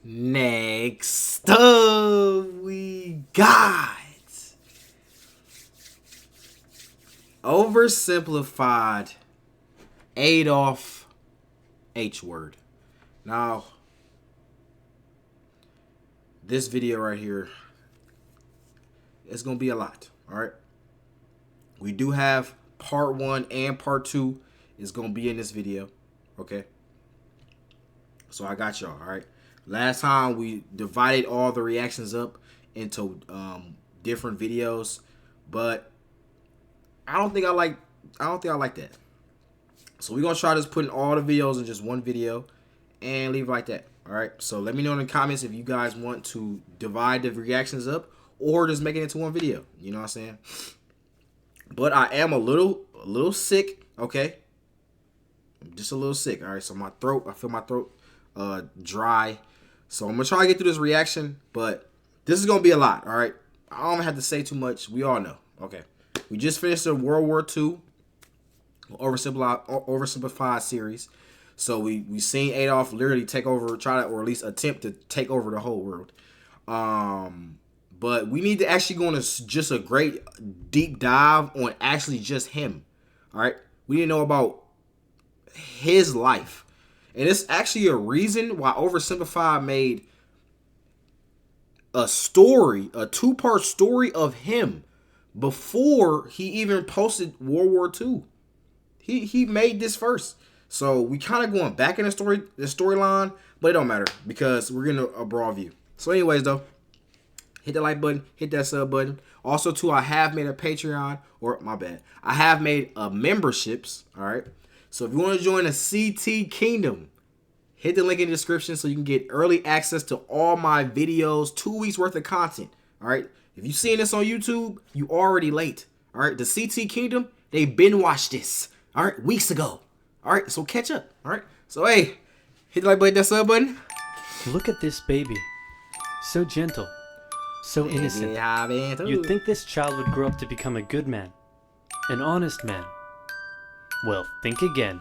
Next up, we got OverSimplified Adolf H word. Now, this video right here, it's going to be a lot, all right? We do have part 1 and part 2 is going to be in this video, okay? So I got y'all, all right? Last time we divided all the reactions up into different videos, but I don't think I like that. So we're gonna try just putting all the videos in just one video and leave it like that. All right. So let me know in the comments if you guys want to divide the reactions up or just make it into one video. You know what I'm saying? But I am a little sick. Okay. I'm just a little sick. All right. So I feel my throat dry. So I'm gonna try to get through this reaction, but this is gonna be a lot. All right. I don't have to say too much. We all know. Okay. We just finished the World War II oversimplified series. So we seen Adolf literally take over, or at least attempt to take over the whole world. But we need to actually go on just a great deep dive on actually just him. All right. We need to know about his life. And it's actually a reason why OverSimplified made a story, a 2-part story of him before he even posted World War II. He made this first. So we kind of going back in the storyline, but it don't matter because we're getting a broad view. So anyways, though, hit the like button, hit that sub button. Also, too, I have made a Patreon, or my bad, I have made memberships, all right? So if you want to join the CT Kingdom, hit the link in the description so you can get early access to all my videos, 2 weeks worth of content, all right? If you've seen this on YouTube, you already late, all right? The CT Kingdom, they been watched this, all right, weeks ago, all right? So catch up, all right? So, hey, hit the like button, that sub button. Look at this baby. So gentle, so innocent. You'd think this child would grow up to become a good man, an honest man. Well, think again.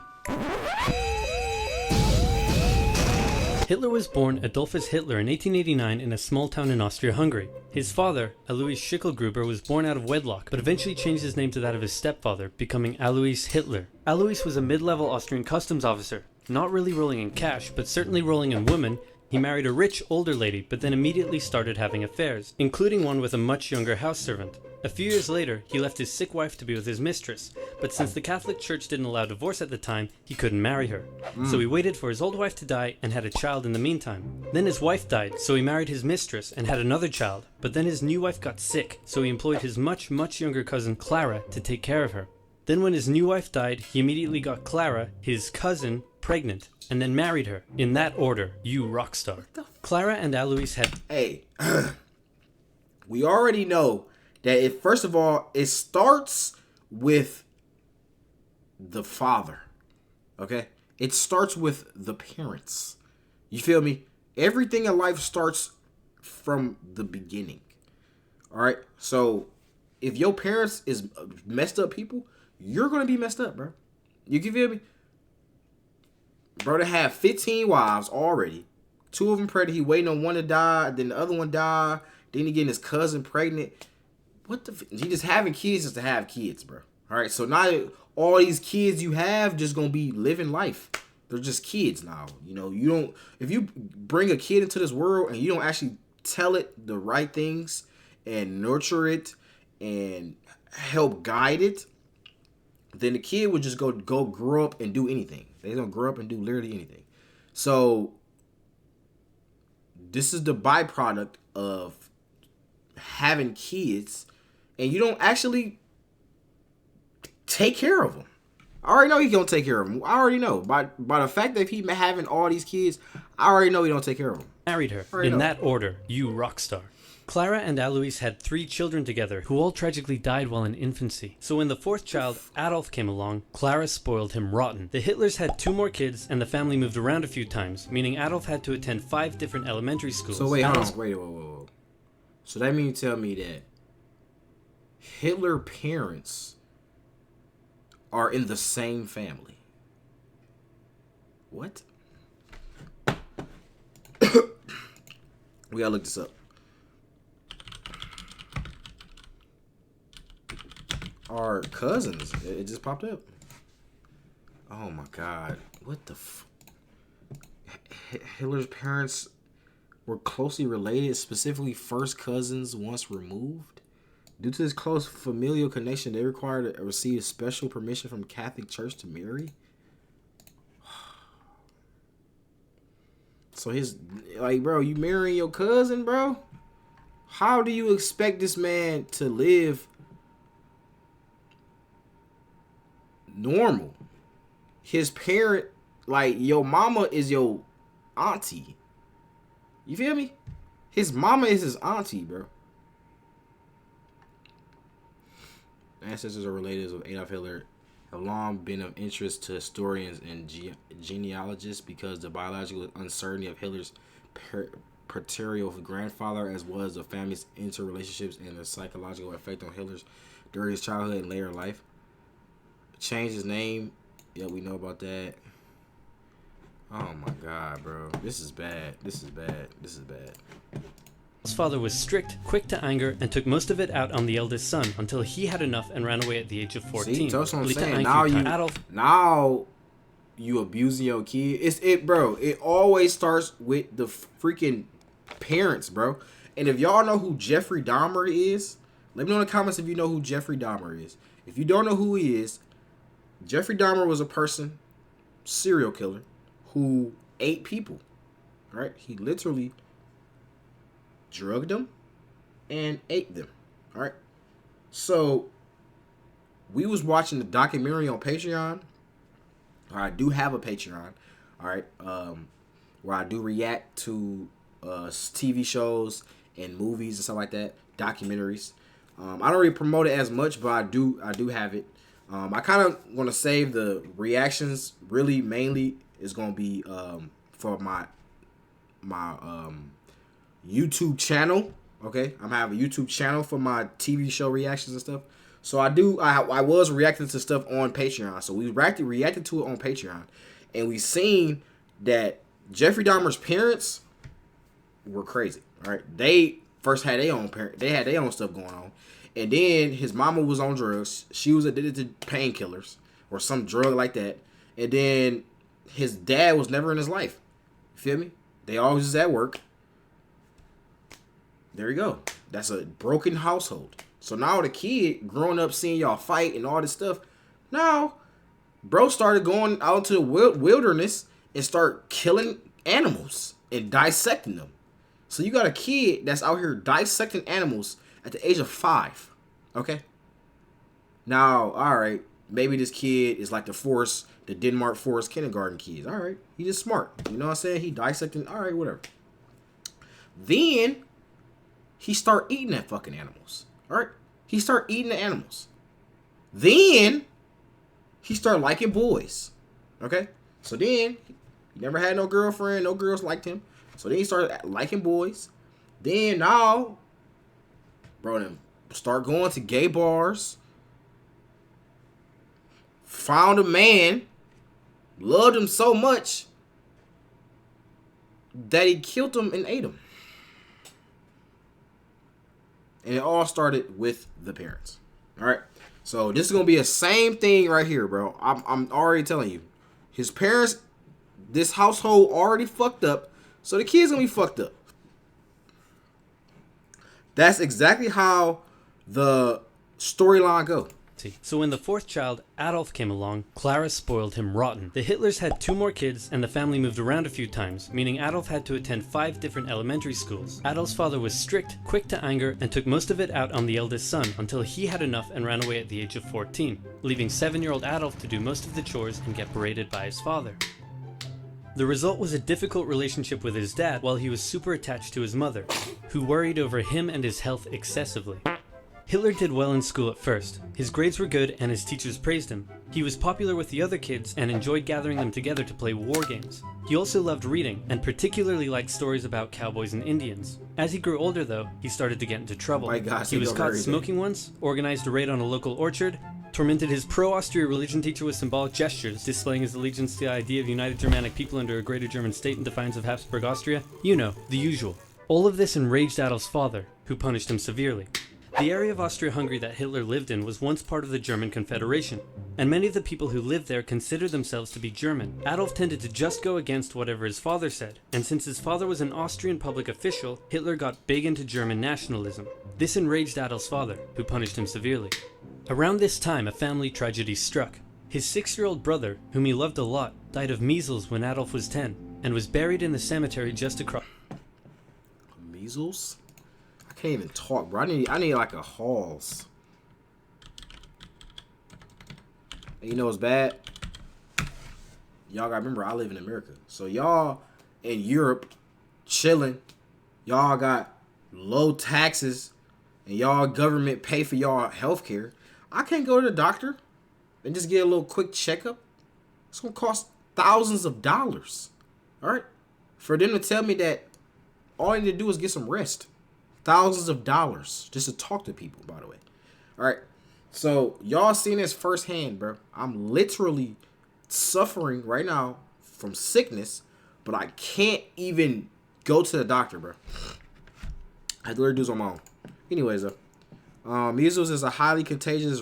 Hitler was born Adolphus Hitler in 1889 in a small town in Austria-Hungary. His father, Alois Schicklgruber, was born out of wedlock, but eventually changed his name to that of his stepfather, becoming Alois Hitler. Alois was a mid-level Austrian customs officer, not really rolling in cash, but certainly rolling in women. He married a rich, older lady, but then immediately started having affairs, including one with a much younger house servant. A few years later, he left his sick wife to be with his mistress, but since the Catholic Church didn't allow divorce at the time, he couldn't marry her. So he waited for his old wife to die and had a child in the meantime. Then his wife died, so he married his mistress and had another child, but then his new wife got sick, so he employed his much younger cousin Clara to take care of her. Then when his new wife died, he immediately got Clara, his cousin, pregnant, and then married her. In that order, you rock star. Clara and Alois had... Hey, we already know that first of all, it starts with the father, okay? It starts with the parents. You feel me? Everything in life starts from the beginning, all right? So if your parents is messed up people, you're going to be messed up, bro. You can feel me? Bro, they have 15 wives already. 2 of them pregnant. He waiting on one to die. Then the other one died. Then he getting his cousin pregnant. What the? He just having kids just to have kids, bro. All right. So now all these kids you have just going to be living life. They're just kids now. You know, you don't. If you bring a kid into this world and you don't actually tell it the right things and nurture it and help guide it, then the kid would just go grow up and do anything. They don't grow up and do literally anything. So this is the byproduct of having kids and you don't actually take care of them. I already know you don't take care of them. I already know. By the fact that he having all these kids, I already know you don't take care of them. Married her. In that order, you rock star. Clara and Alois had 3 children together, who all tragically died while in infancy. So when the 4th child, Adolf, came along, Clara spoiled him rotten. The Hitlers had 2 more kids, and the family moved around a few times, meaning Adolf had to attend 5 different elementary schools. So wait, hold on. Wait, whoa. So that means you tell me that Hitler parents are in the same family. What? We gotta look this up. Our cousins. It just popped up. Oh my god. What the Hitler's parents were closely related, specifically first cousins once removed. Due to this close familial connection, they required to receive special permission from Catholic Church to marry. So his, like, bro, you marrying your cousin, bro? How do you expect this man to live normal? His parent, like, your mama is your auntie. You feel me? His mama is his auntie, bro. Ancestors or relatives of Adolf Hitler have long been of interest to historians and genealogists because the biological uncertainty of Hitler's paternal grandfather, as well as the family's interrelationships and the psychological effect on Hitler's during his childhood and later life. Changed his name. Yeah, we know about that. Oh my god, bro. This is bad. This is bad. This is bad. His father was strict, quick to anger, and took most of it out on the eldest son until he had enough and ran away at the age of 14. See, that's what I'm saying. Now you abusing your kid. Bro. It always starts with the freaking parents, bro. And if y'all know who Jeffrey Dahmer is, let me know in the comments if you know who Jeffrey Dahmer is. If you don't know who he is, Jeffrey Dahmer was a person, serial killer, who ate people. Right? He literally drugged them and ate them. All right. So we was watching the documentary on Patreon. I do have a Patreon. All right. Where I do react to TV shows and movies and stuff like that, documentaries. I don't really promote it as much, but I do have it. I kind of want to save the reactions. Really, mainly is going to be for my YouTube channel. Okay, I'm gonna have a YouTube channel for my TV show reactions and stuff. So I was reacting to stuff on Patreon. So we reacted to it on Patreon, and we seen that Jeffrey Dahmer's parents were crazy. All right, they first had their own they had their own stuff going on, and then his mama was on drugs. She was addicted to painkillers or some drug like that, and then his dad was never in his life. You feel me? They always was at work. There you go. That's a broken household. So now the kid growing up seeing y'all fight and all this stuff, now bro started going out into the wilderness and start killing animals and dissecting them. So you got a kid that's out here dissecting animals at the age of 5. Okay? Now, all right, maybe this kid is like the Denmark Forest kindergarten kids. All right, he just smart. You know what I'm saying? He dissecting. All right, whatever. Then he start eating that fucking animals. All right? He start eating the animals. Then he start liking boys. Okay? So then he never had no girlfriend. No girls liked him. So then he started liking boys. Then now, bro, then start going to gay bars. Found a man. Loved him so much that he killed him and ate him. And it all started with the parents. All right. So this is going to be the same thing right here, bro. I'm already telling you. His parents, this household already fucked up. So the kid's going to be fucked up. That's exactly how the storyline go. So when the fourth child, Adolf, came along, Clara spoiled him rotten. The Hitlers had 2 more kids, and the family moved around a few times, meaning Adolf had to attend 5 different elementary schools. Adolf's father was strict, quick to anger, and took most of it out on the eldest son until he had enough and ran away at the age of 14, leaving 7-year-old Adolf to do most of the chores and get berated by his father. The result was a difficult relationship with his dad while he was super attached to his mother, who worried over him and his health excessively. Hitler did well in school at first. His grades were good and his teachers praised him. He was popular with the other kids and enjoyed gathering them together to play war games. He also loved reading and particularly liked stories about cowboys and Indians. As he grew older though, he started to get into trouble. He was caught smoking once, organized a raid on a local orchard, tormented his pro-Austria religion teacher with symbolic gestures, displaying his allegiance to the idea of united Germanic people under a greater German state in defiance of Habsburg Austria. You know, the usual. All of this enraged Adolf's father, who punished him severely. The area of Austria-Hungary that Hitler lived in was once part of the German Confederation, and many of the people who lived there considered themselves to be German. Adolf tended to just go against whatever his father said, and since his father was an Austrian public official, Hitler got big into German nationalism. This enraged Adolf's father, who punished him severely. Around this time, a family tragedy struck. His 6-year-old brother, whom he loved a lot, died of measles when Adolf was 10, and was buried in the cemetery just across. Measles? I can't even talk, bro. I need like a Halls. And you know what's bad? Y'all gotta remember, I live in America. So y'all in Europe chilling. Y'all got low taxes, and y'all government pay for y'all healthcare. I can't go to the doctor and just get a little quick checkup. It's gonna cost thousands of dollars. All right, for them to tell me that all I need to do is get some rest. Thousands of dollars just to talk to people, by the way. All right. So y'all seeing this firsthand, bro. I'm literally suffering right now from sickness, but I can't even go to the doctor, bro. I had to learn to do this on my own. Anyways, measles is a highly contagious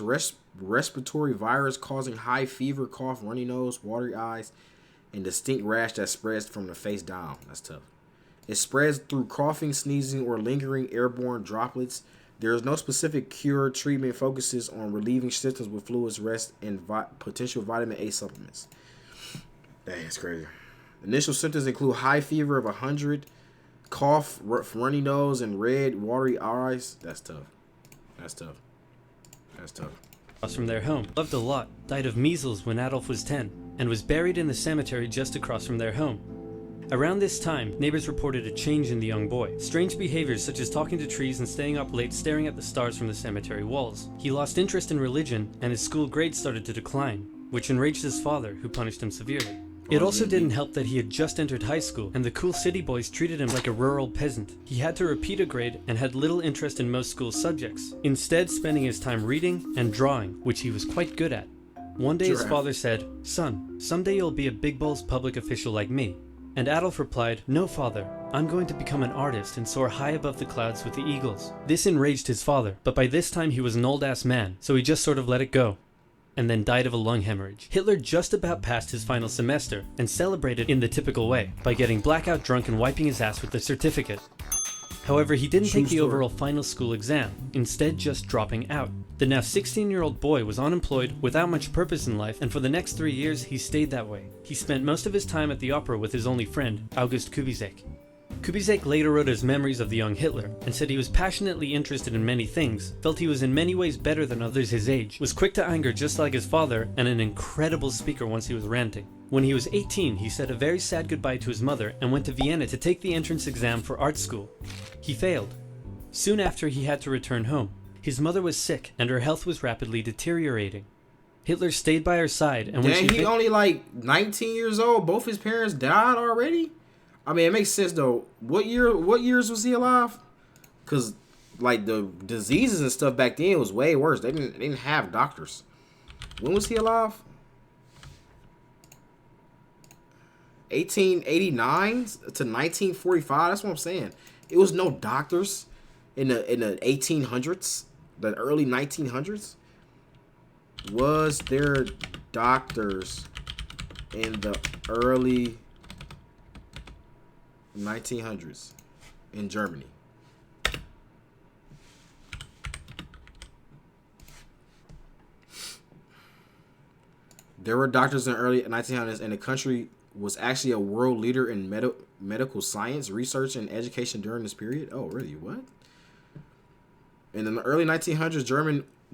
respiratory virus causing high fever, cough, runny nose, watery eyes, and distinct rash that spreads from the face down. That's tough. It spreads through coughing, sneezing, or lingering airborne droplets. There is no specific cure. Treatment focuses on relieving symptoms with fluids, rest, and potential vitamin A supplements. Dang, that's crazy. Initial symptoms include high fever of 100, cough, runny nose, and red, watery eyes. That's tough. That's tough. That's tough. From their home. Loved a lot, died of measles when Adolf was 10, and was buried in the cemetery just across from their home. Around this time, neighbors reported a change in the young boy. Strange behaviors such as talking to trees and staying up late staring at the stars from the cemetery walls. He lost interest in religion, and his school grades started to decline, which enraged his father, who punished him severely. It also didn't help that he had just entered high school, and the cool city boys treated him like a rural peasant. He had to repeat a grade and had little interest in most school subjects, instead spending his time reading and drawing, which he was quite good at. One day his father said, "Son, someday you'll be a big balls public official like me." And Adolf replied, "No, father, I'm going to become an artist and soar high above the clouds with the eagles." This enraged his father, but by this time he was an old-ass man, so he just sort of let it go, and then died of a lung hemorrhage. Hitler just about passed his final semester, and celebrated in the typical way, by getting blackout drunk and wiping his ass with the certificate. However, he didn't take the overall final school exam, instead just dropping out. The now 16-year-old boy was unemployed, without much purpose in life, and for the next 3 years he stayed that way. He spent most of his time at the opera with his only friend, August Kubizek. Kubizek later wrote his memories of the young Hitler, and said he was passionately interested in many things, felt he was in many ways better than others his age, was quick to anger just like his father, and an incredible speaker once he was ranting. When he was 18, he said a very sad goodbye to his mother and went to Vienna to take the entrance exam for art school. He failed. Soon after, he had to return home. His mother was sick, and her health was rapidly deteriorating. Hitler stayed by her side, and when he only like 19 years old. Both his parents died already. I mean, it makes sense though. What years was he alive? Cause like the diseases and stuff back then was way worse. They didn't have doctors. When was he alive? 1889 to 1945. That's what I'm saying. It was no doctors in the 1800s, the early 1900s. Was there doctors in the early 1900s in Germany? There were doctors in the early 1900s, and the country was actually a world leader in medical science, research, and education during this period. Oh, really? What? And in the early 1900s,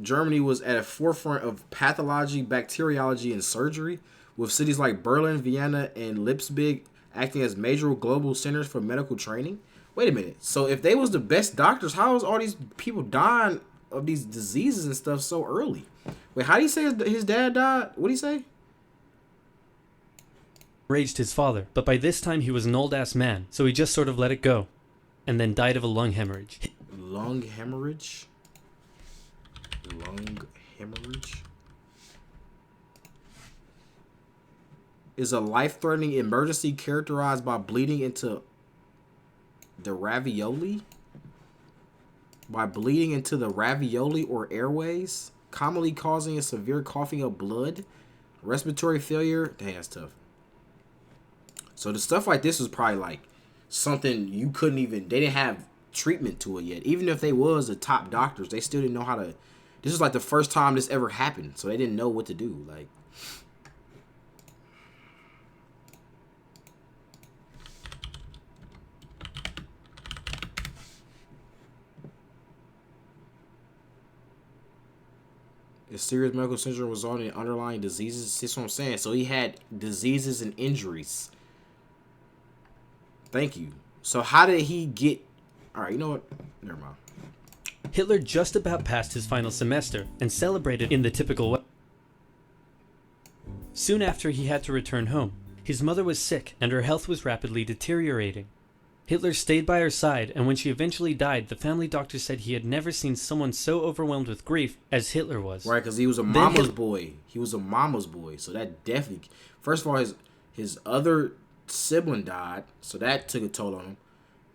Germany was at a forefront of pathology, bacteriology, and surgery, with cities like Berlin, Vienna, and Leipzig acting as major global centers for medical training. Wait a minute. So if they was the best doctors, how is all these people dying of these diseases and stuff so early? Wait, how do you say his dad died? What do you say? Enraged his father, but by this time he was an old-ass man, so he just sort of let it go, and then died of a lung hemorrhage. Lung hemorrhage? Lung hemorrhage? Is a life-threatening emergency characterized by bleeding into the ravioli by bleeding into the ravioli or airways, commonly causing a severe coughing of blood, respiratory failure. Dang, that's tough. So the stuff like this was probably like something you couldn't even, they didn't have treatment to it yet. Even if they was the top doctors, they still didn't know how to, this was like the first time this ever happened. So they didn't know what to do. Like, a serious medical syndrome resulting in underlying diseases. That's what I'm saying. So he had diseases and injuries. Thank you. So how did he get... All right, you know what? Never mind. Hitler just about passed his final semester and celebrated in the typical way. Soon after, he had to return home. His mother was sick and her health was rapidly deteriorating. Hitler stayed by her side, and when she eventually died, the family doctor said he had never seen someone so overwhelmed with grief as Hitler was. Right, because he was a mama's boy. He was a mama's boy. So that definitely... First of all, his other sibling died, so that took a toll on him.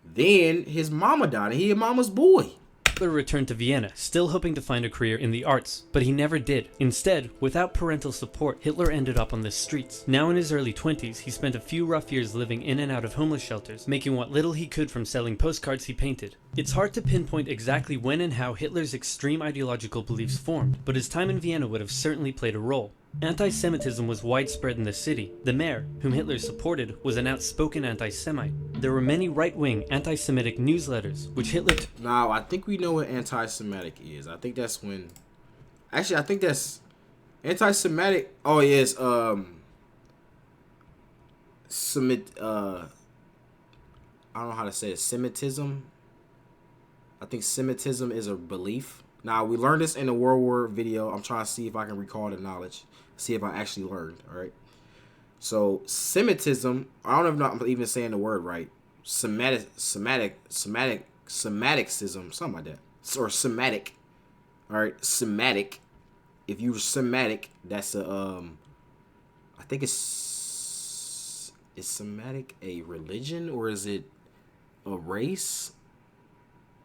Then his mama died, and he a mama's boy. Hitler returned to Vienna, still hoping to find a career in the arts, but he never did. Instead, without parental support, Hitler ended up on the streets. Now in his early 20s, he spent a few rough years living in and out of homeless shelters, making what little he could from selling postcards he painted. It's hard to pinpoint exactly when and how Hitler's extreme ideological beliefs formed, but his time in Vienna would have certainly played a role. Anti-Semitism was widespread in the city. The mayor, whom Hitler supported, was an outspoken anti-Semite. There were many right-wing anti-Semitic newsletters, which Hitler... Now, I think we know what anti-Semitic is. I think that's when... Actually, I think that's... Anti-Semitic... Oh, yes, Semit... I don't know how to say it. Semitism? I think Semitism is a belief. Now, we learned this in the World War video. I'm trying to see if I can recall the knowledge. See if I actually learned, all right? So, Semitism, I don't know if I'm even saying the word right. Semiticism, something like that. Or Semitic, all right? Semitic. If you're Semitic, that's a, I think is Semitic a religion or is it a race?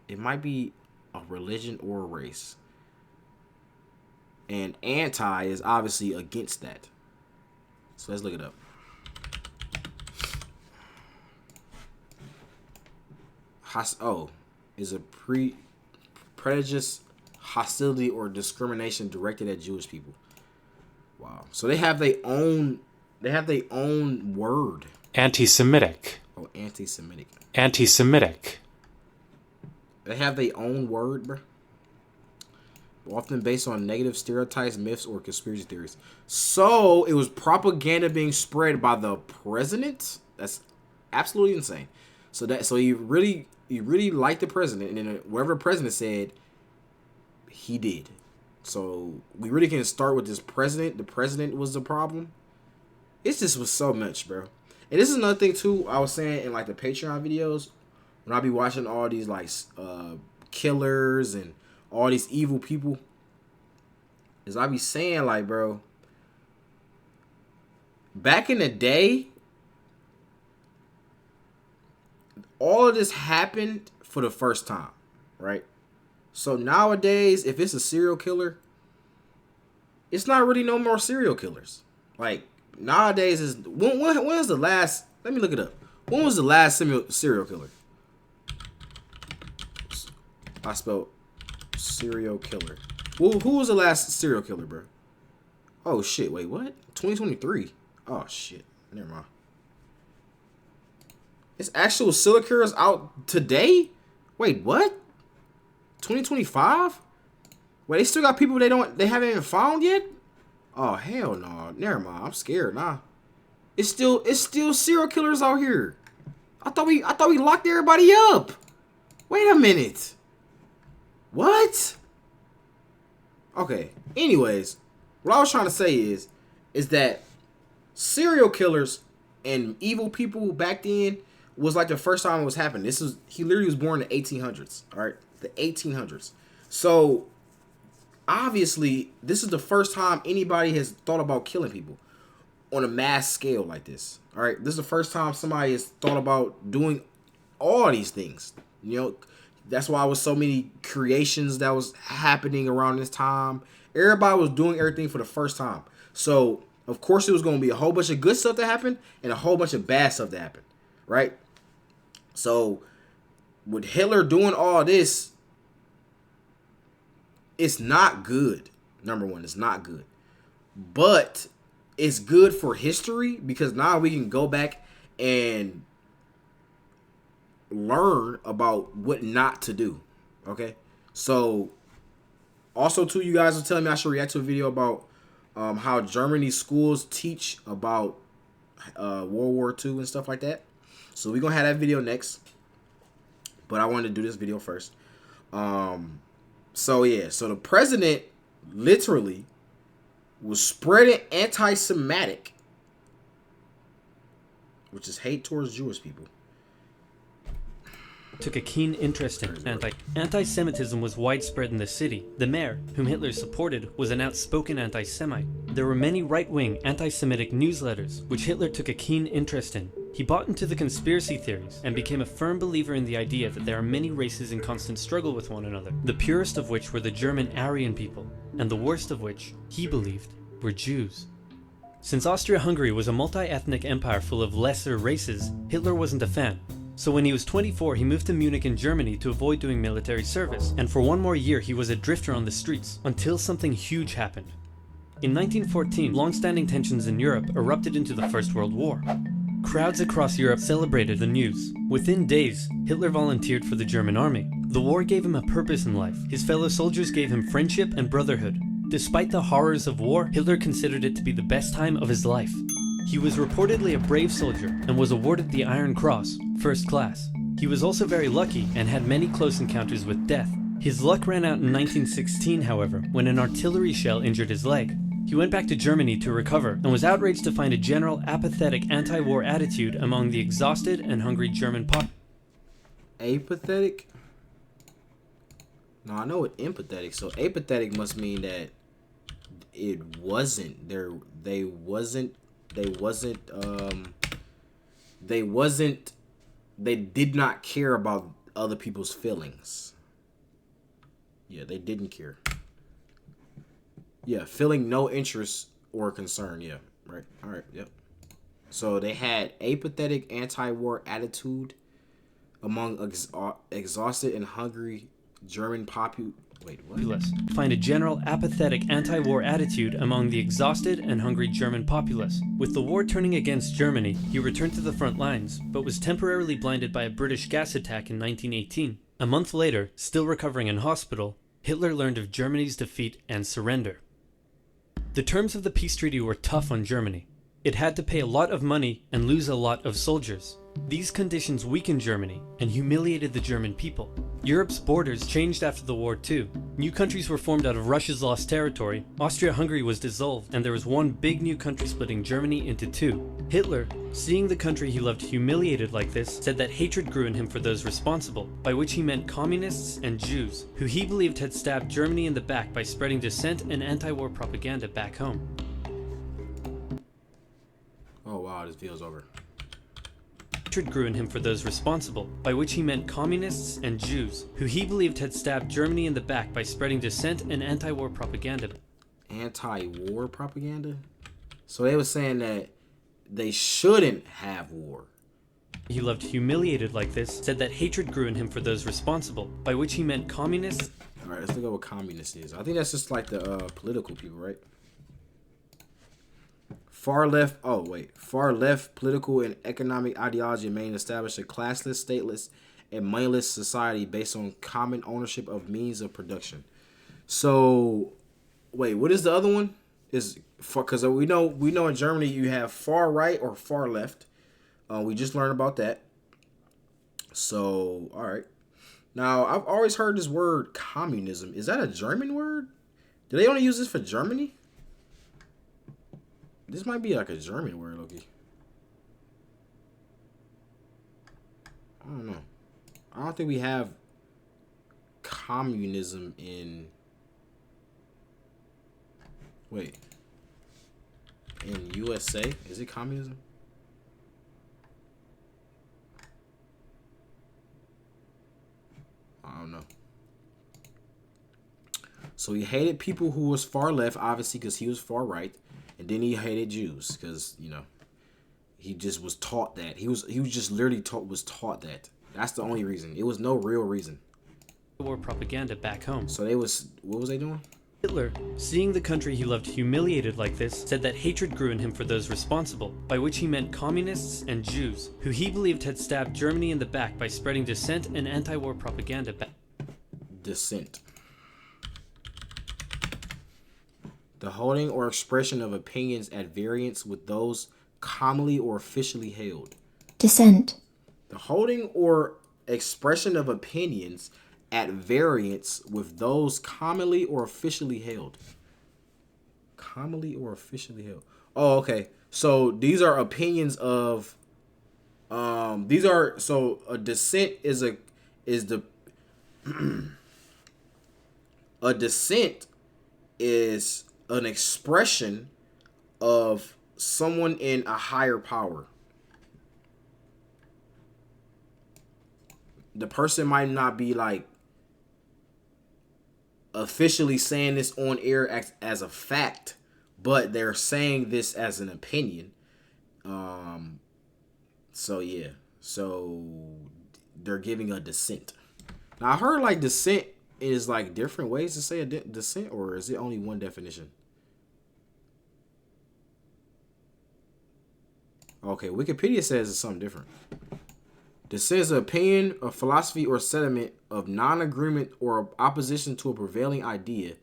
It might be a religion or a race. And anti is obviously against that. So let's look it up. Is a prejudice, hostility, or discrimination directed at Jewish people. Wow. So they have their own word. Anti-Semitic. Oh, anti-Semitic. Anti-Semitic. They have their own word, bro. Often based on negative stereotypes, myths, or conspiracy theories. So it was propaganda being spread by the president. That's absolutely insane. So you really like the president, and then whatever the president said, he did. So we really can start with this president. The president was the problem. It just was so much, bro. And this is another thing too. I was saying in like the Patreon videos when I be watching all these like killers and all these evil people, is I be saying like, bro, back in the day, all of this happened for the first time, right? So nowadays, if it's a serial killer, it's not really no more serial killers. Like nowadays is when was the last? Let me look it up. When was the last serial killer? I spelled serial killer. Well, who was the last serial killer, bro? Oh shit! Wait, what? 2023. Oh shit! Never mind. It's actual serial killers out today? Wait, what? 2025? Wait, they still got people they haven't even found yet? Oh hell no! Never mind. I'm scared. Nah. It's still serial killers out here. I thought we locked everybody up. Wait a minute. What? Okay. Anyways, what I was trying to say is that serial killers and evil people back then was like the first time it was happening. He literally was born in the 1800s. All right, the 1800s. So obviously, this is the first time anybody has thought about killing people on a mass scale like this. All right, this is the first time somebody has thought about doing all these things. That's why there was so many creations that was happening around this time. Everybody was doing everything for the first time. So, of course, it was going to be a whole bunch of good stuff that happened and a whole bunch of bad stuff that happened, right? So, with Hitler doing all this, it's not good. Number one, it's not good. But it's good for history because now we can go back and learn about what not to do. Okay? So, also, too, you guys are telling me I should react to a video about how Germany's schools teach about World War II and stuff like that. So we're going to have that video next. But I wanted to do this video first. So the president literally was spreading anti-Semitic, which is hate towards Jewish people. Took a keen interest in anti-Semitism was widespread in the city. The mayor, whom Hitler supported, was an outspoken anti-Semite. There were many right-wing anti-Semitic newsletters, which Hitler took a keen interest in. He bought into the conspiracy theories and became a firm believer in the idea that there are many races in constant struggle with one another, the purest of which were the German Aryan people, and the worst of which, he believed, were Jews. Since Austria-Hungary was a multi-ethnic empire full of lesser races, Hitler wasn't a fan. So when he was 24, he moved to Munich in Germany to avoid doing military service, and for one more year he was a drifter on the streets, until something huge happened. In 1914, long-standing tensions in Europe erupted into the First World War. Crowds across Europe celebrated the news. Within days, Hitler volunteered for the German army. The war gave him a purpose in life. His fellow soldiers gave him friendship and brotherhood. Despite the horrors of war, Hitler considered it to be the best time of his life. He was reportedly a brave soldier and was awarded the Iron Cross, first class. He was also very lucky and had many close encounters with death. His luck ran out in 1916, however, when an artillery shell injured his leg. He went back to Germany to recover and was outraged to find a general apathetic anti-war attitude among the exhausted and hungry German population. Apathetic? No, I know what empathetic. So apathetic must mean that it wasn't there. They did not care about other people's feelings. Yeah, they didn't care. Yeah, feeling no interest or concern. Yeah, right. All right, yep. So they had apathetic anti-war attitude among exhausted and hungry German population. Wait, what? Find a general apathetic anti-war attitude among the exhausted and hungry German populace. With the war turning against Germany, he returned to the front lines, but was temporarily blinded by a British gas attack in 1918. A month later, still recovering in hospital, Hitler learned of Germany's defeat and surrender. The terms of the peace treaty were tough on Germany. It had to pay a lot of money and lose a lot of soldiers. These conditions weakened Germany and humiliated the German people. Europe's borders changed after the war too. New countries were formed out of Russia's lost territory, Austria-Hungary was dissolved, and there was one big new country splitting Germany into two. Hitler, seeing the country he loved humiliated like this, said that hatred grew in him for those responsible, by which he meant communists and Jews, who he believed had stabbed Germany in the back by spreading dissent and anti-war propaganda back home. Oh wow, this video's over. Hatred grew in him for those responsible, by which he meant communists and Jews, who he believed had stabbed Germany in the back by spreading dissent and anti-war propaganda. Anti-war propaganda? So they were saying that they shouldn't have war. He loved humiliated like this, said that hatred grew in him for those responsible, by which he meant communists. Alright, let's look at what communist is. I think that's just like the political people, right? Far left political and economic ideology may establish a classless, stateless, and moneyless society based on common ownership of means of production. So, wait, what is the other one? Because we know in Germany you have far right or far left. We just learned about that. So, all right. Now, I've always heard this word communism. Is that a German word? Do they only use this for Germany? This might be like a German word, Loki. I don't know. I don't think we have communism in... Wait. In USA? Is it communism? So he hated people who was far left, obviously, because he was far right, and then he hated Jews because he just was taught that he was just literally taught that. That's the only reason. It was no real reason. War propaganda back home. So what was they doing? Hitler, seeing the country he loved humiliated like this, said that hatred grew in him for those responsible, by which he meant communists and Jews, who he believed had stabbed Germany in the back by spreading dissent and anti-war propaganda back. Dissent. The holding or expression of opinions at variance with those commonly or officially held. Dissent. The holding or expression of opinions at variance with those commonly or officially held. Commonly or officially held. Oh, okay. So these are opinions of a dissent is a dissent is an expression of someone in a higher power. The person might not be like officially saying this on air as a fact, but they're saying this as an opinion. So they're giving a dissent. Now I heard like dissent is like different ways to say a dissent, or is it only one definition? Okay, Wikipedia says it's something different. Dissent is an opinion, a philosophy, or sentiment of non-agreement or opposition to a prevailing idea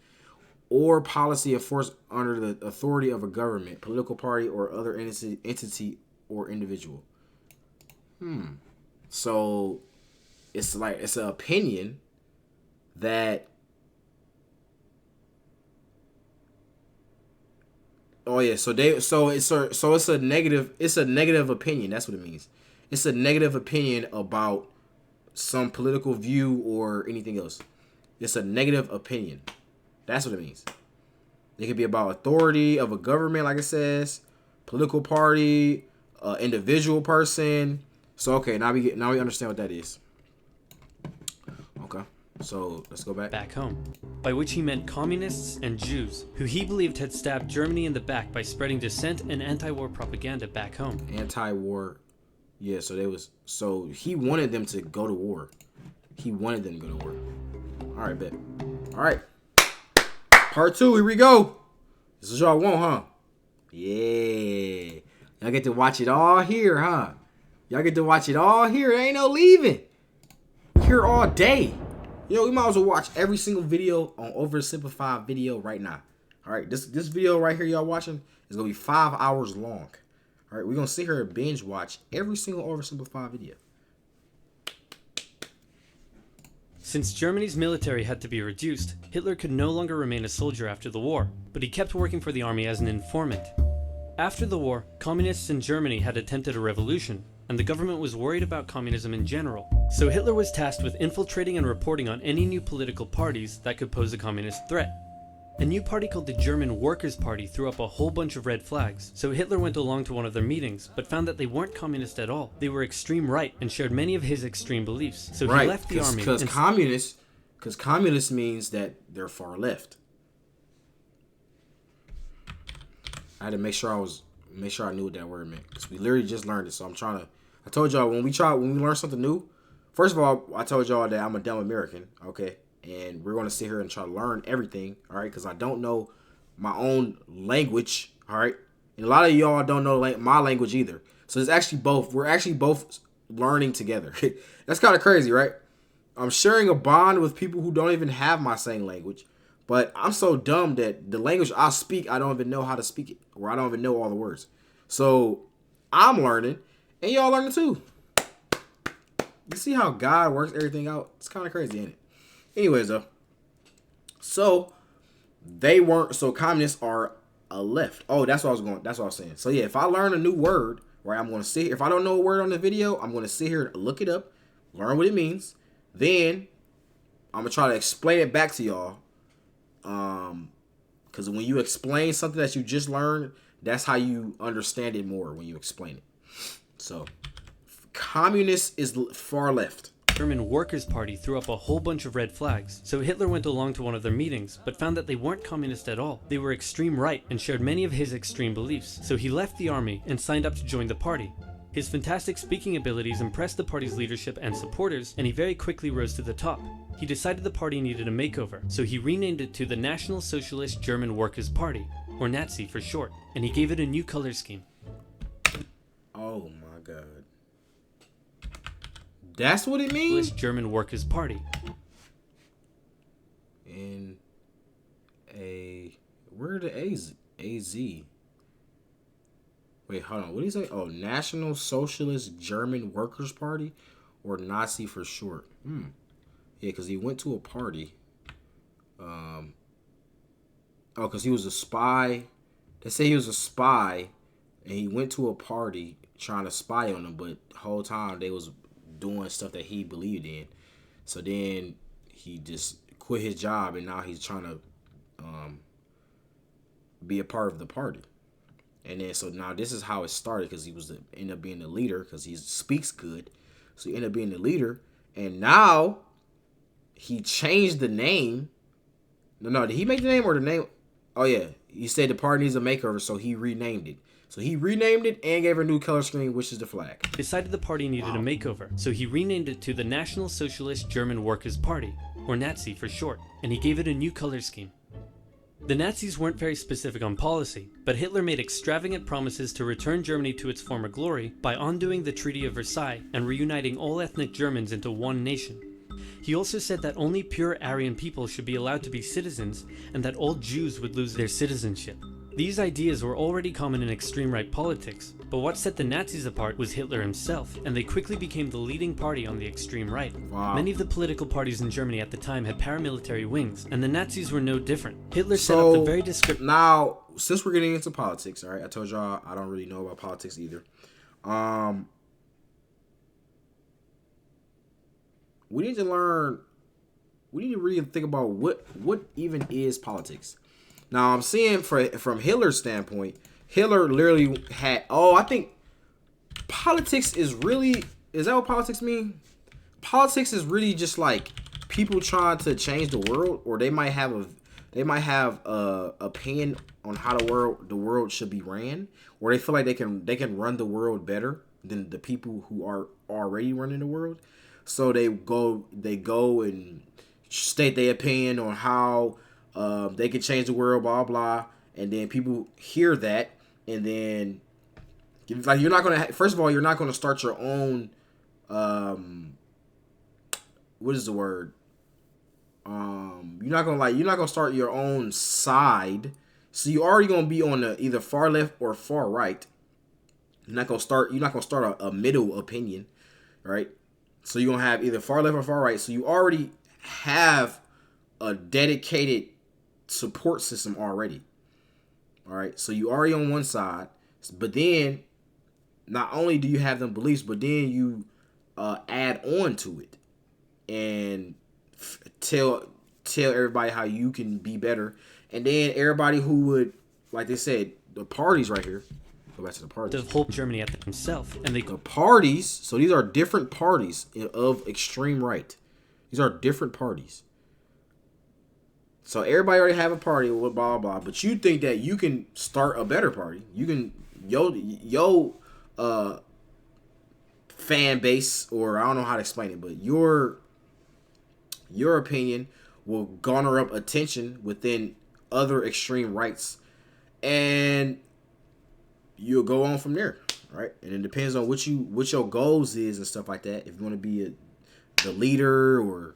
or policy enforced under the authority of a government, political party, or other entity or individual. So it's an opinion that it's a negative opinion. That's what it means. It's a negative opinion about some political view or anything else. It's a negative opinion. That's what it means. It could be about authority of a government, like it says, political party, individual person. So okay, now we understand what that is. Okay, so let's go back home, by which he meant communists and Jews, who he believed had stabbed Germany in the back by spreading dissent and anti-war propaganda back home. Anti-war, yeah. So he wanted them to go to war. He wanted them to go to war. All right, bet. All right, part 2. Here we go. This is y'all want, huh? Yeah, y'all get to watch it all here, huh? Y'all get to watch it all here. There ain't no leaving. Here all day. Yo, we might as well watch every single video on OverSimplified video right now. All right, this video right here y'all watching is going to be 5 hours long. All right, we're going to sit here and binge watch every single OverSimplified video. Since Germany's military had to be reduced, Hitler could no longer remain a soldier after the war, but he kept working for the army as an informant. After the war, communists in Germany had attempted a revolution, and the government was worried about communism in general. So Hitler was tasked with infiltrating and reporting on any new political parties that could pose a communist threat. A new party called the German Workers' Party threw up a whole bunch of red flags, so Hitler went along to one of their meetings, but found that they weren't communist at all. They were extreme right and shared many of his extreme beliefs. So he left the army. Because communist means that they're far left. I had to make sure I knew what that word meant, because we literally just learned it. So I told y'all when we learn something new. First of all, I told y'all that I'm a dumb American, okay, and we're gonna sit here and try to learn everything, all right, because I don't know my own language, all right, and a lot of y'all don't know my language either. So it's actually both. We're actually both learning together. That's kind of crazy, right? I'm sharing a bond with people who don't even have my same language. But I'm so dumb that the language I speak, I don't even know how to speak it, or I don't even know all the words. So I'm learning, and y'all learning too. You see how God works everything out? It's kind of crazy, ain't it? Anyways, though. So communists are a left. Oh, that's what I was saying. So yeah, if I learn a new word, right, I'm going to sit here. If I don't know a word on the video, I'm going to sit here and look it up, learn what it means. Then I'm going to try to explain it back to y'all. Because when you explain something that you just learned, that's how you understand it more, when you explain it. So communist is far left. German Workers' Party threw up a whole bunch of red flags, so Hitler went along to one of their meetings, but found that they weren't communist at all. They were extreme right and shared many of his extreme beliefs, so he left the army and signed up to join the party. His fantastic speaking abilities impressed the party's leadership and supporters, and he very quickly rose to the top. He decided the party needed a makeover, so he renamed it to the National Socialist German Workers' Party, or Nazi for short, and he gave it a new color scheme. Oh my god. That's what it means? Socialist German Workers' Party. And where are the A's? AZ. Wait, hold on. What do you say? Oh, National Socialist German Workers' Party, or Nazi for short. Yeah, because he went to a party. Because he was a spy. They say he was a spy, and he went to a party trying to spy on them, but the whole time they was doing stuff that he believed in. So then he just quit his job, and now he's trying to be a part of the party. And then so now this is how it started, because he was ended up being the leader because he speaks good. So he ended up being the leader, and now he changed the name. No, did he make the name or the name? Oh yeah, he said the party needs a makeover, so he renamed it. So he renamed it and gave her a new color scheme, which is the flag. Decided the party needed a makeover, so he renamed it to the National Socialist German Workers' Party, or Nazi for short, and he gave it a new color scheme. The Nazis weren't very specific on policy, but Hitler made extravagant promises to return Germany to its former glory by undoing the Treaty of Versailles and reuniting all ethnic Germans into one nation. He also said that only pure Aryan people should be allowed to be citizens, and that all Jews would lose their citizenship. These ideas were already common in extreme right politics, but what set the Nazis apart was Hitler himself, and they quickly became the leading party on the extreme right. Wow. Many of the political parties in Germany at the time had paramilitary wings, and the Nazis were no different. Hitler set up the very descriptive... Now, since we're getting into politics, all right, I told y'all I don't really know about politics either. We need to really think about what even is politics. Now, I'm seeing from Hitler's standpoint, Hitler literally had, I think politics is that what politics mean? Politics is really just like people trying to change the world, or they might have a opinion on how the world should be ran, or they feel like they can run the world better than the people who are already running the world. So they go and state their opinion on how they can change the world, blah blah, and then people hear that, and then like you're not gonna. First of all, you're not gonna start your own. What is the word? You're not gonna start your own side. So you're already gonna be on the either far left or far right. You're not gonna start a middle opinion, right? So you're gonna have either far left or far right. So you already have a dedicated support system already. All right, so you already on one side, but then not only do you have them beliefs, but then you add on to it and tell everybody how you can be better, and then everybody who would, like they said, the parties right here. Go back to the parties. The whole Germany at himself, and the parties. So these are different parties of extreme right. These are different parties. So everybody already have a party, blah blah blah. But you think that you can start a better party? You can yo fan base, or I don't know how to explain it, but your opinion will garner up attention within other extreme rights, and you'll go on from there, right? And it depends on what your goals is and stuff like that. If you want to be the leader or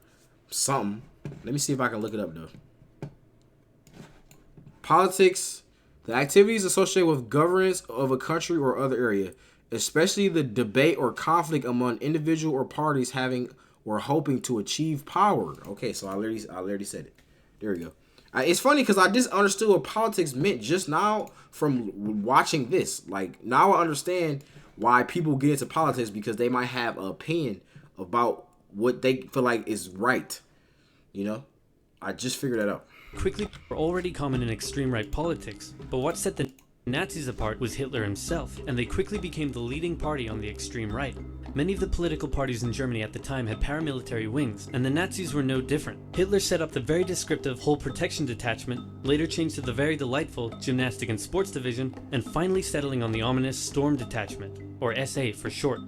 something. Let me see if I can look it up though. Politics, the activities associated with governance of a country or other area, especially the debate or conflict among individual or parties having or hoping to achieve power. Okay, so I already said it. There we go. It's funny because I just understood what politics meant just now from watching this. Like, now I understand why people get into politics, because they might have an opinion about what they feel like is right. You know? I just figured that out. quickly were already common in extreme right politics, but what set the Nazis apart was Hitler himself, and they quickly became the leading party on the extreme right. Many of the political parties in Germany at the time had paramilitary wings, and the Nazis were no different. Hitler set up the very descriptive Whole Protection Detachment, later changed to the very delightful Gymnastic and Sports Division, and finally settling on the ominous Storm Detachment, or SA for short.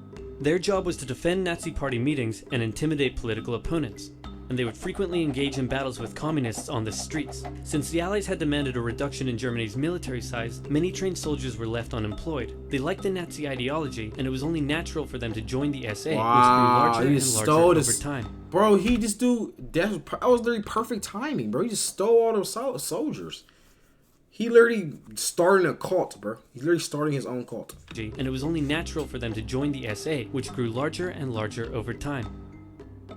Their job was to defend Nazi party meetings and intimidate political opponents, and they would frequently engage in battles with communists on the streets. Since the Allies had demanded a reduction in Germany's military size, many trained soldiers were left unemployed. They liked the Nazi ideology, and it was only natural for them to join the SA, which grew larger and larger over time. Bro, that was literally perfect timing, bro. He just stole all those soldiers. He literally started a cult, bro. He's literally starting his own cult. And it was only natural for them to join the SA, which grew larger and larger over time.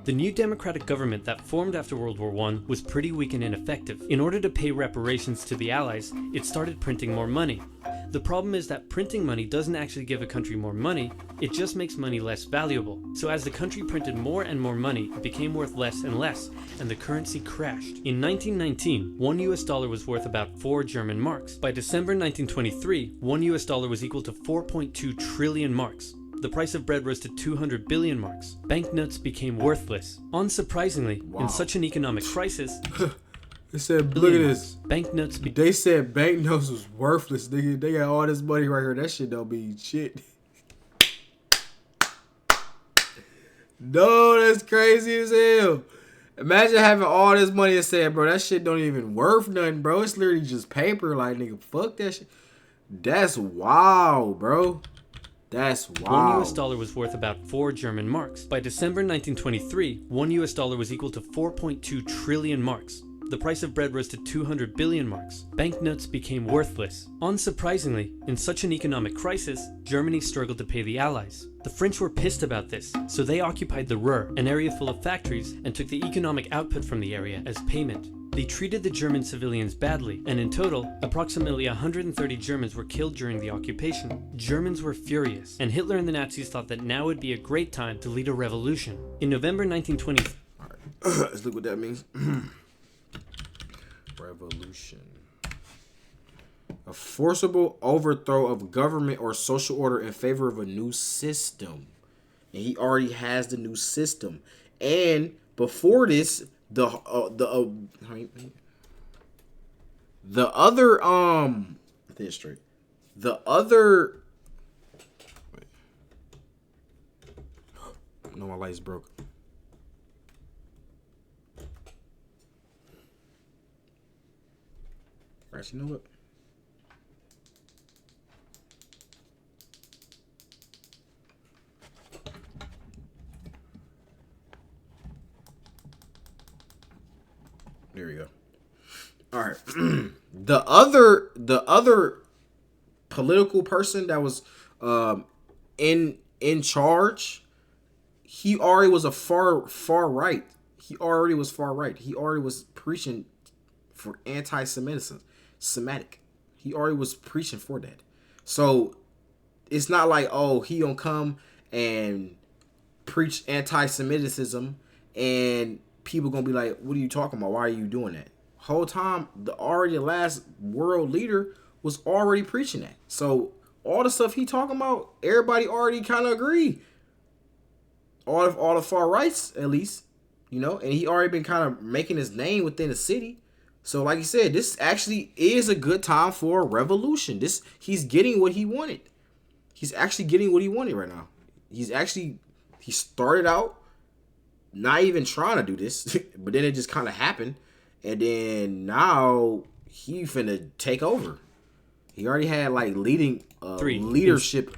The new democratic government that formed after World War I was pretty weak and ineffective. In order to pay reparations to the Allies, it started printing more money. The problem is that printing money doesn't actually give a country more money, it just makes money less valuable. So as the country printed more and more money, it became worth less and less, and the currency crashed. In 1919, $1 US was worth about 4 German marks. By December 1923, $1 US was equal to 4.2 trillion marks. The price of bread rose to 200 billion marks. Banknotes became worthless. Unsurprisingly, in such an economic crisis, they said, look at this. Banknotes they said banknotes was worthless, nigga. They got all this money right here. That shit don't mean shit. No, that's crazy as hell. Imagine having all this money and saying, bro, that shit don't even worth nothing, bro. It's literally just paper. Like, nigga, fuck that shit. That's wild, bro. That's wild. $1 US was worth about 4 German marks. By December 1923, $1 US was equal to 4.2 trillion marks. The price of bread rose to 200 billion marks. Banknotes became worthless. Unsurprisingly, in such an economic crisis, Germany struggled to pay the Allies. The French were pissed about this, so they occupied the Ruhr, an area full of factories, and took the economic output from the area as payment. They treated the German civilians badly, and in total, approximately 130 Germans were killed during the occupation. Germans were furious, and Hitler and the Nazis thought that now would be a great time to lead a revolution. In November 1920... Alright, let's look what that means. Revolution. A forcible overthrow of government or social order in favor of a new system. And he already has the new system. And before this, the other no, my light's broke. Actually, you know what? There we go. All right. the other political person that was in charge, he already was a far right. He already was far right. He already was preaching for anti-Semitism. Semitic. He already was preaching for that. So it's not like, oh, he gonna come and preach anti-Semitism and people gonna be like, what are you talking about? Why are you doing that? Whole time, the last world leader was already preaching that. So all the stuff he talking about, everybody already kind of agree. All the far rights, at least, you know, and he already been kind of making his name within the city. So like you said, this actually is a good time for a revolution. He's getting what he wanted. He's actually getting what he wanted right now. He started out not even trying to do this, but then it just kind of happened. And then now he finna take over. He already had like leadership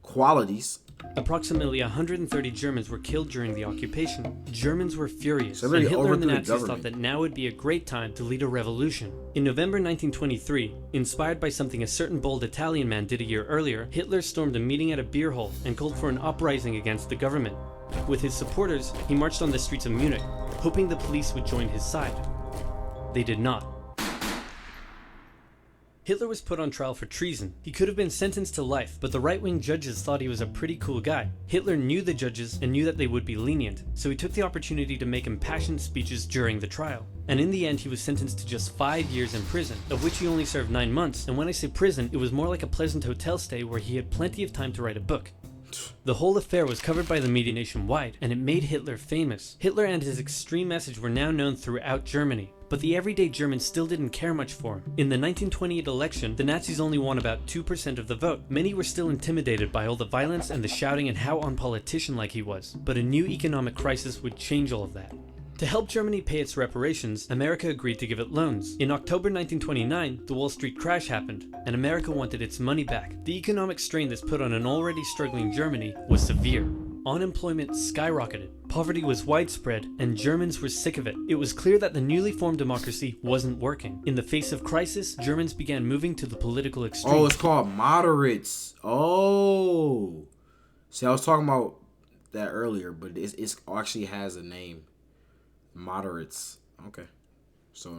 qualities. Approximately 130 Germans were killed during the occupation. Germans were furious, So and they Hitler and the overthrew the Nazis government. thought that now would be a great time to lead a revolution. In November 1923, inspired by something a certain bold Italian man did a year earlier, Hitler stormed a meeting at a beer hall and called for an uprising against the government. With his supporters, he marched on the streets of Munich, hoping the police would join his side. They did not. Hitler was put on trial for treason. He could have been sentenced to life, but the right-wing judges thought he was a pretty cool guy. Hitler knew the judges and knew that they would be lenient, so he took the opportunity to make impassioned speeches during the trial. And in the end, he was sentenced to just 5 years in prison, of which he only served 9 months, and when I say prison, it was more like a pleasant hotel stay where he had plenty of time to write a book. The whole affair was covered by the media nationwide, and it made Hitler famous. Hitler and his extreme message were now known throughout Germany, but the everyday German still didn't care much for him. In the 1928 election, the Nazis only won about 2% of the vote. Many were still intimidated by all the violence and the shouting and how unpolitician-like he was, but a new economic crisis would change all of that. To help Germany pay its reparations, America agreed to give it loans. In October 1929, the Wall Street crash happened, and America wanted its money back. The economic strain this put on an already struggling Germany was severe. Unemployment skyrocketed, poverty was widespread, and Germans were sick of it. It was clear that the newly formed democracy wasn't working. In the face of crisis, Germans began moving to the political extreme. Oh, it's called moderates. Oh. See, I was talking about that earlier, but it's actually has a name. Moderates. Okay. So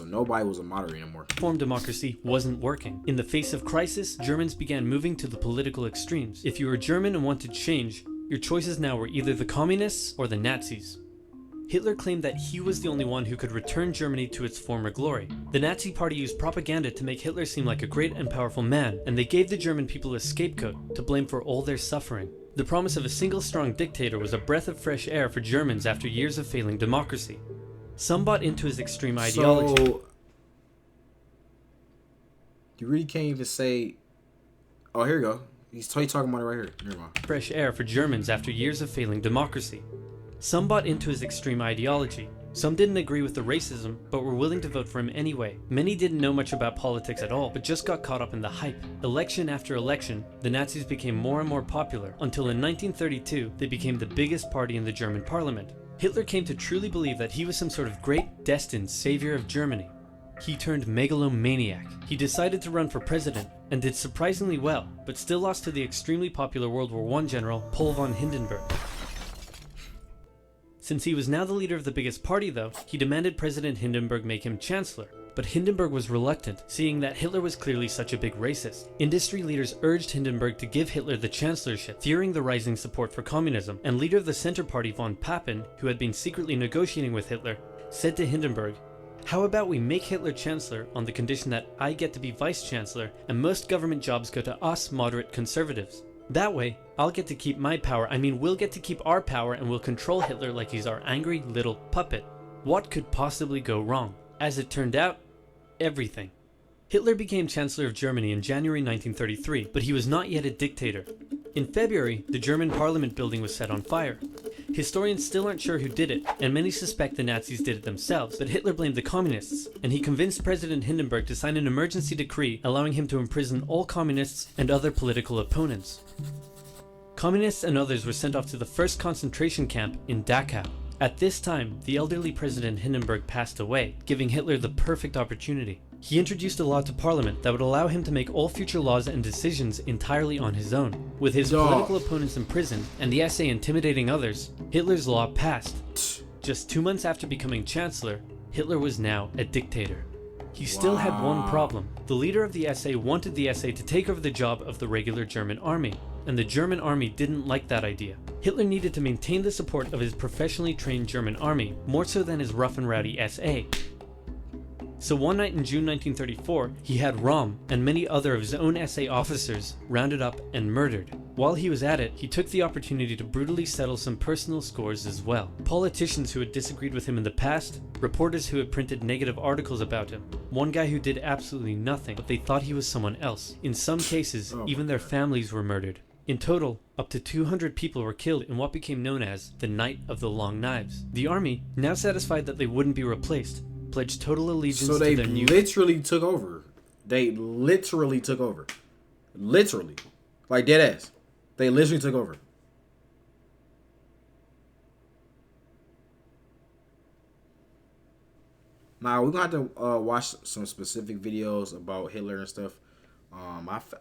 nobody was a moderate anymore. Formed democracy wasn't working. In the face of crisis, Germans began moving to the political extremes. If you were German and wanted change, your choices now were either the communists or the Nazis. Hitler claimed that he was the only one who could return Germany to its former glory. The Nazi Party used propaganda to make Hitler seem like a great and powerful man, and they gave the German people a scapegoat to blame for all their suffering. The promise of a single strong dictator was a breath of fresh air for Germans after years of failing democracy. Some bought into his extreme ideology. So, you really can't even say... Oh, here you go. He's talking about it right here. Never mind. Fresh air for Germans after years of failing democracy. Some bought into his extreme ideology. Some didn't agree with the racism, but were willing to vote for him anyway. Many didn't know much about politics at all, but just got caught up in the hype. Election after election, the Nazis became more and more popular, until in 1932, they became the biggest party in the German parliament. Hitler came to truly believe that he was some sort of great, destined savior of Germany. He turned megalomaniac. He decided to run for president, and did surprisingly well, but still lost to the extremely popular World War I general, Paul von Hindenburg. Since he was now the leader of the biggest party though, he demanded President Hindenburg make him chancellor. But Hindenburg was reluctant, seeing that Hitler was clearly such a big racist. Industry leaders urged Hindenburg to give Hitler the chancellorship, fearing the rising support for communism, and leader of the Center Party von Papen, who had been secretly negotiating with Hitler, said to Hindenburg, "How about we make Hitler chancellor on the condition that I get to be vice-chancellor and most government jobs go to us moderate conservatives? That way, I'll get to keep my power, we'll get to keep our power and we'll control Hitler like he's our angry little puppet." What could possibly go wrong? As it turned out, everything. Hitler became Chancellor of Germany in January 1933, but he was not yet a dictator. In February, the German parliament building was set on fire. Historians still aren't sure who did it, and many suspect the Nazis did it themselves, but Hitler blamed the communists, and he convinced President Hindenburg to sign an emergency decree allowing him to imprison all communists and other political opponents. Communists and others were sent off to the first concentration camp in Dachau. At this time, the elderly President Hindenburg passed away, giving Hitler the perfect opportunity. He introduced a law to parliament that would allow him to make all future laws and decisions entirely on his own. With his political opponents imprisoned and the SA intimidating others, Hitler's law passed. Just 2 months after becoming chancellor, Hitler was now a dictator. He still had one problem. The leader of the SA wanted the SA to take over the job of the regular German army, and the German army didn't like that idea. Hitler needed to maintain the support of his professionally trained German army, more so than his rough and rowdy SA. So one night in June 1934, he had Röhm and many other of his own SA officers rounded up and murdered. While he was at it, he took the opportunity to brutally settle some personal scores as well. Politicians who had disagreed with him in the past, reporters who had printed negative articles about him, one guy who did absolutely nothing, but they thought he was someone else. In some cases, even their families were murdered. In total, up to 200 people were killed in what became known as the Night of the Long Knives. The army, now satisfied that they wouldn't be replaced, pledged total allegiance to their new... So they literally took over. They literally took over. Literally. Like dead ass. They literally took over. Now, we're going to have to watch some specific videos about Hitler and stuff.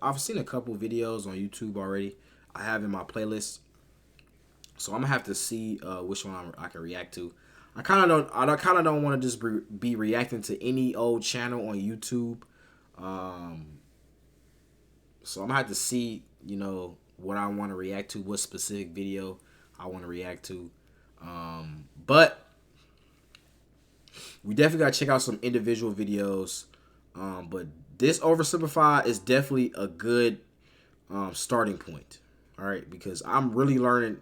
I've seen a couple videos on YouTube already. I have in my playlist. So I'm going to have to see which one I can react to. I kind of don't want to just be reacting to any old channel on YouTube. Um, so I'm gonna have to see, what I want to react to, what specific video I want to react to. But we definitely gotta check out some individual videos. But this oversimplified is definitely a good starting point. All right, because I'm really learning.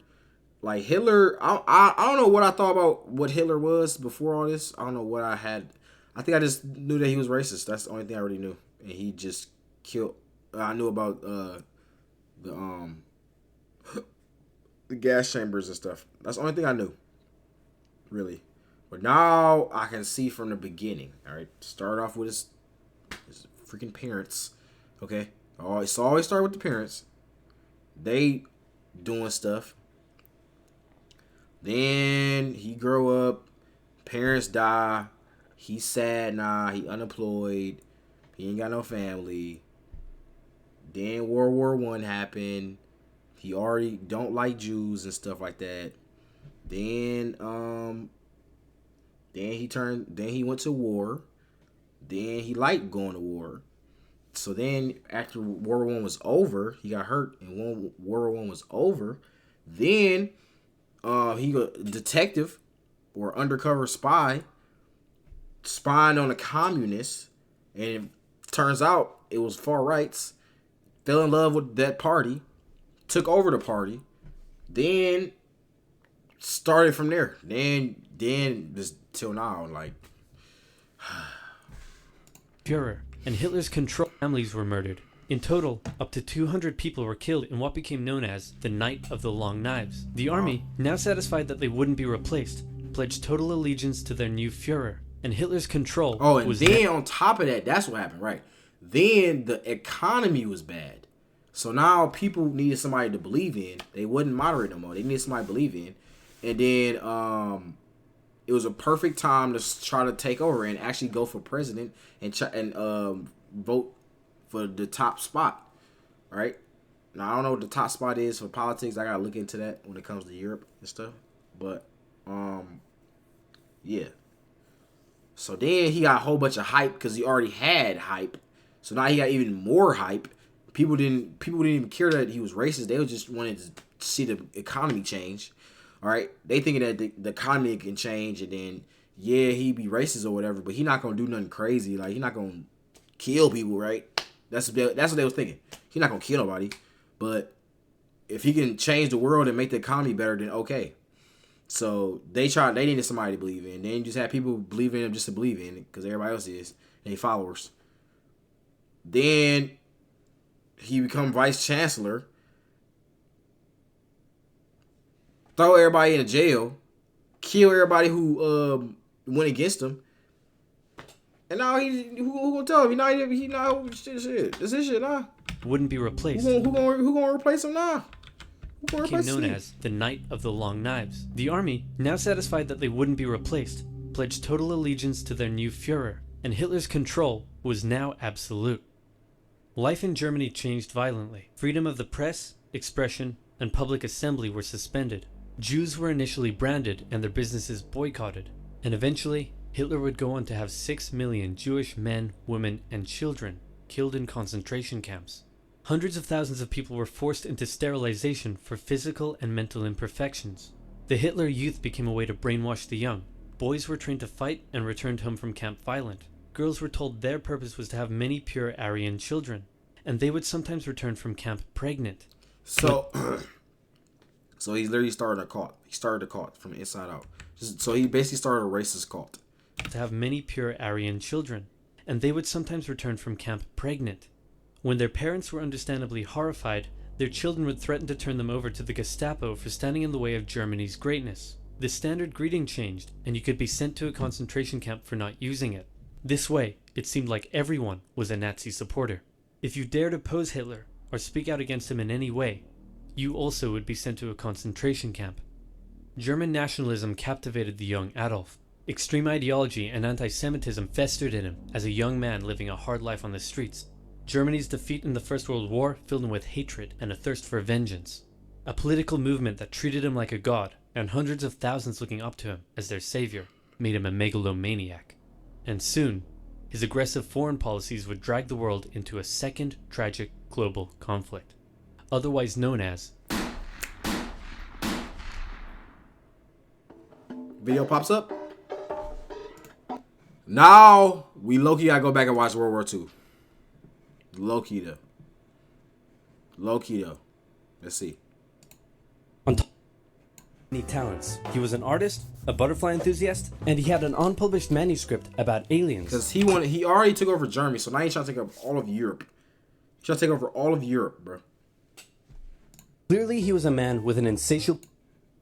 Like Hitler, I don't know what I thought about what Hitler was before all this. I don't know what I had. I think I just knew that he was racist. That's the only thing I already knew. And he just killed. I knew about the the gas chambers and stuff. That's the only thing I knew, really. But now I can see from the beginning. All right, start off with his freaking parents. Okay, always start with the parents. They doing stuff. Then he grow up, parents die, he's sad now, he unemployed, he ain't got no family. Then World War I happened. He already don't like Jews and stuff like that. Then he went to war. Then he liked going to war. So then after World War I was over, he got hurt and World War I was over. Then he a detective or undercover spy spying on a communist, and it turns out it was far rights. Fell in love with that party, took over the party, then started from there. Then just till now, like Führer and Hitler's control families were murdered. In total, up to 200 people were killed in what became known as the Night of the Long Knives. The army, now satisfied that they wouldn't be replaced, pledged total allegiance to their new Führer, and Hitler's control and then on top of that, that's what happened, right? Then the economy was bad. So now people needed somebody to believe in. They wouldn't moderate no more. They needed somebody to believe in. And then it was a perfect time to try to take over and actually go for president and vote for the top spot, right? Now I don't know what the top spot is for politics. I gotta look into that when it comes to Europe and stuff. But yeah. So then he got a whole bunch of hype because he already had hype. So now he got even more hype. People didn't even care that he was racist. They just wanted to see the economy change. All right, they thinking that the economy can change, and then he be racist or whatever, but he not gonna do nothing crazy. Like he not gonna kill people, right? That's what they was thinking. He not gonna kill nobody, but if he can change the world and make the economy better, then okay. So they needed somebody to believe in. They didn't just have people believe in him just to believe in it, because everybody else is, and they followers. Then he become vice chancellor. Throw everybody in jail, kill everybody who went against him, and now who gonna tell him? He not shit. This is shit now. Wouldn't be replaced. Who gonna replace him now? Became known as the Night of the Long Knives. The army, now satisfied that they wouldn't be replaced, pledged total allegiance to their new Führer, and Hitler's control was now absolute. Life in Germany changed violently. Freedom of the press, expression, and public assembly were suspended. Jews were initially branded and their businesses boycotted, and eventually Hitler would go on to have 6 million Jewish men, women, and children killed in concentration camps. Hundreds of thousands of people were forced into sterilization for physical and mental imperfections. The Hitler Youth became a way to brainwash the young. Boys were trained to fight and returned home from camp violent. Girls were told their purpose was to have many pure Aryan children, and they would sometimes return from camp pregnant. So he literally started a cult. He started a cult from the inside out. So he basically started a racist cult. To have many pure Aryan children, and they would sometimes return from camp pregnant. When their parents were understandably horrified, their children would threaten to turn them over to the Gestapo for standing in the way of Germany's greatness. The standard greeting changed, and you could be sent to a concentration camp for not using it. This way, it seemed like everyone was a Nazi supporter. If you dared oppose Hitler, or speak out against him in any way, you also would be sent to a concentration camp. German nationalism captivated the young Adolf. Extreme ideology and anti-Semitism festered in him as a young man living a hard life on the streets. Germany's defeat in the First World War filled him with hatred and a thirst for vengeance. A political movement that treated him like a god, and hundreds of thousands looking up to him as their savior, made him a megalomaniac. And soon, his aggressive foreign policies would drag the world into a second tragic global conflict, otherwise known as... Video pops up. Now, we low-key gotta go back and watch World War II. Low-key though. Low-key though. Let's see. On top of many talents, he was an artist, a butterfly enthusiast, and he had an unpublished manuscript about aliens. Because he already took over Germany, so now he's trying to take over all of Europe. He's trying to take over all of Europe, bro. Clearly, he was a man with an insatiable...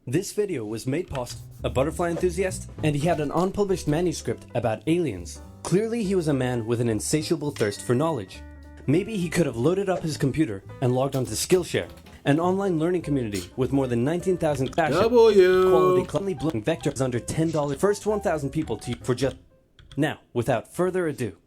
This video was made possible a butterfly enthusiast, and he had an unpublished manuscript about aliens. Clearly, he was a man with an insatiable thirst for knowledge. Maybe he could have loaded up his computer and logged onto Skillshare, an online learning community with more than 19,000 quality cleanly blowing vectors under $10. First 1,000 people to for just... Now, without further ado.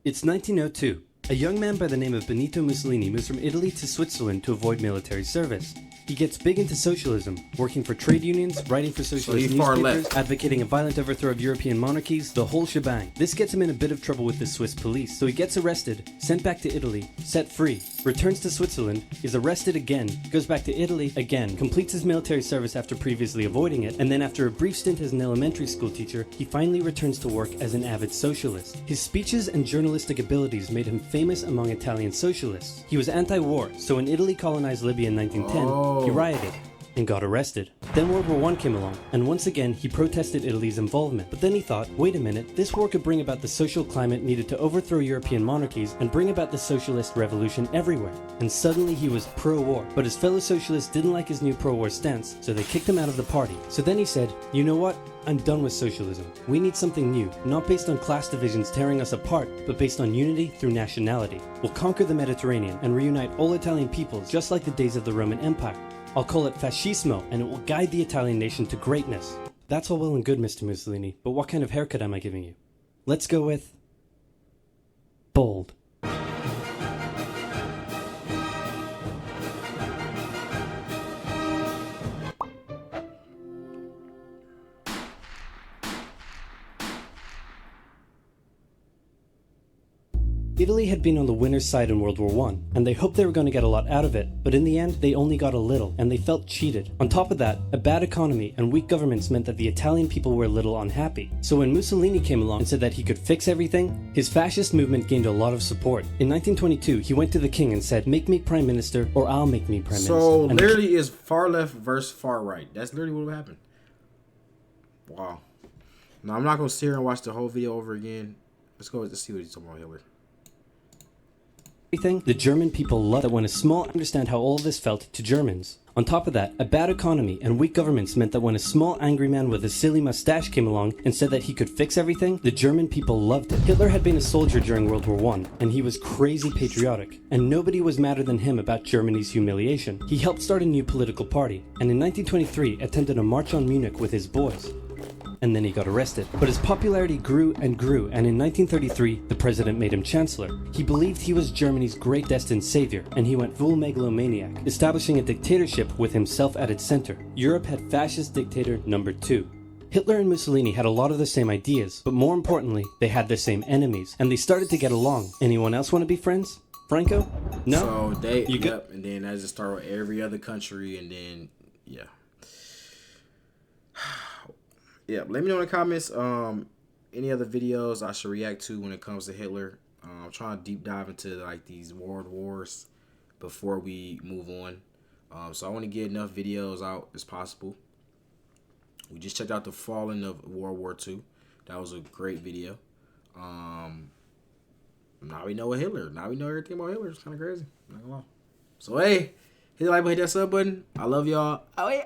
It's 1902. A young man by the name of Benito Mussolini moves from Italy to Switzerland to avoid military service. He gets big into socialism, working for trade unions, writing for socialist newspapers, advocating a violent overthrow of European monarchies, the whole shebang. This gets him in a bit of trouble with the Swiss police, so he gets arrested, sent back to Italy, set free, returns to Switzerland, is arrested again, goes back to Italy again, completes his military service after previously avoiding it, and then after a brief stint as an elementary school teacher, he finally returns to work as an avid socialist. His speeches and journalistic abilities made him famous among Italian socialists. He was anti-war, so when Italy colonized Libya in 1910, he rioted and got arrested. Then World War I came along, and once again he protested Italy's involvement. But then he thought, wait a minute, this war could bring about the social climate needed to overthrow European monarchies and bring about the socialist revolution everywhere. And suddenly he was pro-war. But his fellow socialists didn't like his new pro-war stance, so they kicked him out of the party. So then he said, you know what? I'm done with socialism. We need something new, not based on class divisions tearing us apart, but based on unity through nationality. We'll conquer the Mediterranean and reunite all Italian peoples just like the days of the Roman Empire. I'll call it fascismo, and it will guide the Italian nation to greatness. That's all well and good, Mr. Mussolini, but what kind of haircut am I giving you? Let's go with... bold. Italy had been on the winner's side in World War I, and they hoped they were going to get a lot out of it, but in the end, they only got a little, and they felt cheated. On top of that, a bad economy and weak governments meant that the Italian people were a little unhappy. So when Mussolini came along and said that he could fix everything, his fascist movement gained a lot of support. In 1922, he went to the king and said, make me prime minister, or I'll make me prime minister. So literally is far left versus far right. That's literally what happened. Wow. Now, I'm not going to sit here and watch the whole video over again. Let's go see what he's talking about Hitler. The German people loved that when a small understand how all of this felt to Germans. On top of that, a bad economy and weak governments meant that when a small angry man with a silly mustache came along and said that he could fix everything, the German people loved it. Hitler had been a soldier during World War I, and he was crazy patriotic, and nobody was madder than him about Germany's humiliation. He helped start a new political party, and in 1923 attended a march on Munich with his boys. And then he got arrested. But his popularity grew and grew, and in 1933, the president made him chancellor. He believed he was Germany's great destined savior, and he went full megalomaniac, establishing a dictatorship with himself at its center. Europe had fascist dictator number 2. Hitler and Mussolini had a lot of the same ideas, but more importantly, they had the same enemies, and they started to get along. Anyone else want to be friends? Franco? No? So they, yep, and then I just start with every other country, and then, yeah. Yeah, let me know in the comments any other videos I should react to when it comes to Hitler. I'm trying to deep dive into like these world wars before we move on. So I want to get enough videos out as possible. We just checked out the falling of World War II. That was a great video. Now we know what Hitler. Now we know everything about Hitler. It's kind of crazy. Not gonna lie. So hey, hit the like button, hit that sub button. I love y'all. Oh yeah.